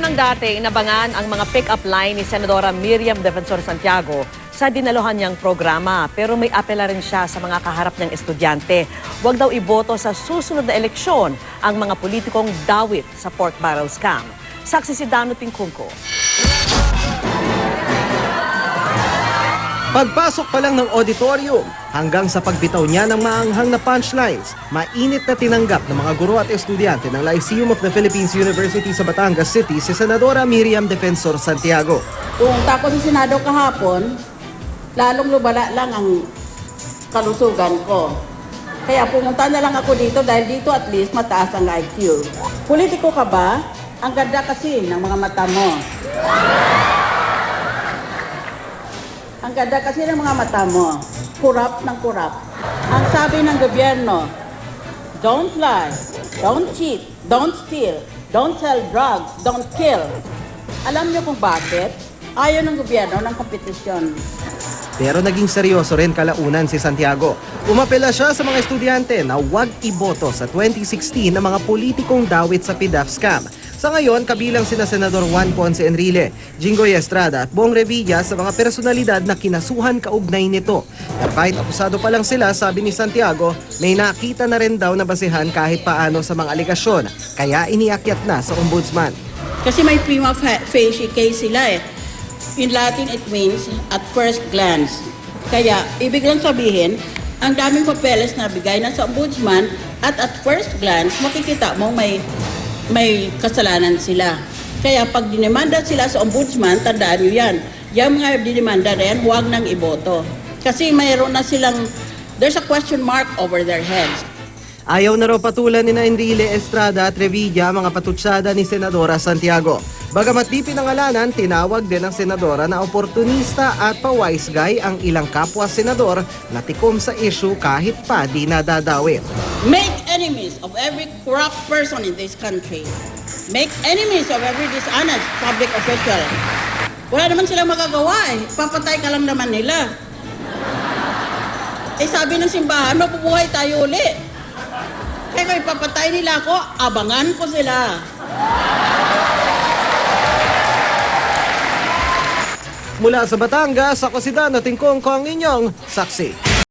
ng dati, inabangan ang mga pick-up line ni Senadora Miriam Defensor Santiago sa dinaluhan niyang programa. Pero may apela rin siya sa mga kaharap niyang estudyante. Huwag daw iboto sa susunod na eleksyon ang mga politikong dawit sa pork barrel scam. Saksi si Dano Tingkungko. Pagpasok pa lang ng auditorium, hanggang sa pagbitaw niya ng maanghang na punchlines, mainit na tinanggap ng mga guro at estudyante ng Lyceum of the Philippines University sa Batangas City si Senadora Miriam Defensor Santiago. Pumunta ako sa Senado kahapon, lalong lumala lang ang kalusugan ko. Kaya pumunta na lang ako dito dahil dito at least mataas ang IQ. Politiko ka ba? Ang ganda kasi ng mga mata mo. Ang ganda kasi ng mga mata mo. Kurap ng kurap. Ang sabi ng gobyerno, don't lie, don't cheat, don't steal, don't sell drugs, don't kill. Alam niyo kung bakit? Ayaw ng gobyerno ng kompetisyon. Pero naging seryoso rin kalaunan si Santiago. Umapela siya sa mga estudyante na huwag iboto sa 2016 ng mga politikong dawit sa PDAF scam. Sa ngayon, kabilang sina Senador Juan Ponce Enrile, Jinggoy Estrada at Bong Revilla sa mga personalidad na kinasuhan kaugnay nito. Pero kahit akusado pa lang sila, sabi ni Santiago, may nakita na rin daw na basehan kahit paano sa mga aligasyon. Kaya iniakyat na sa ombudsman. Kasi may prima facie case sila eh. In Latin, it means at first glance. Kaya, ibig lang sabihin, ang daming papeles na bigay na sa ombudsman at first glance, makikita mo may kasalanan sila. Kaya pag dinimanda sila sa ombudsman, tandaan nyo yan. Yung mga dinimanda na yan, huwag nang iboto. Kasi mayroon na silang, there's a question mark over their heads. Ayaw na raw patulan ni Enrile, Estrada at Revilla mga patutsada ni Senadora Santiago. Bagamat di pinangalanan, tinawag din ng senadora na oportunista at pa-wise guy ang ilang kapwa senador na tikom sa issue kahit pa di nadadawit. Make enemies of every corrupt person in this country. Make enemies of every dishonest public official. Wala naman silang magagawa eh. Papatay ka lang naman nila. Eh sabi ng simbahan, mabubuhay tayo uli. Kaya kung ipapatay nila ako, abangan ko sila. Mula sa Batangas, ako si Dano Tingkungko ang inyong saksi.